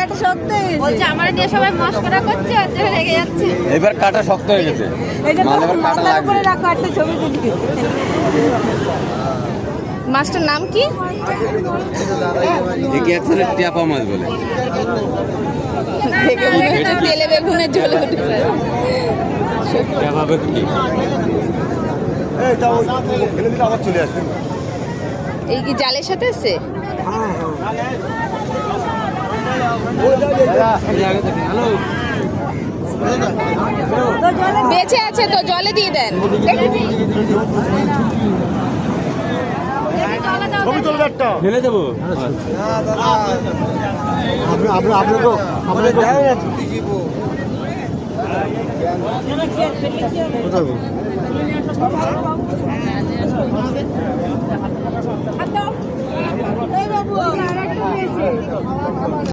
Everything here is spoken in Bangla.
কাটা শক্ত হয়ে গেছে। বলছে আমার নিয়ে সবাই মস্করা করছে, ওর জন্য রেগে যাচ্ছে। এবার কাটা শক্ত হয়ে গেছে, এটা মাছ এবার কাটা মাথার উপরে লাগবে। রাখো, একটা ছবি তুলি। মাছটার নাম কি? একে একসাথে টেপা মাছ বলে। দেখে মনে হচ্ছে তেলে বেগুনের ঝোলে উঠেছে। টেপা বেগুনি। এই কি জালের সাথে এসছে? বেঁচে আছে তো, জলে দিয়ে দেন। ফেলে দেবো। এই বাবু, আরেকটা পেয়েছে।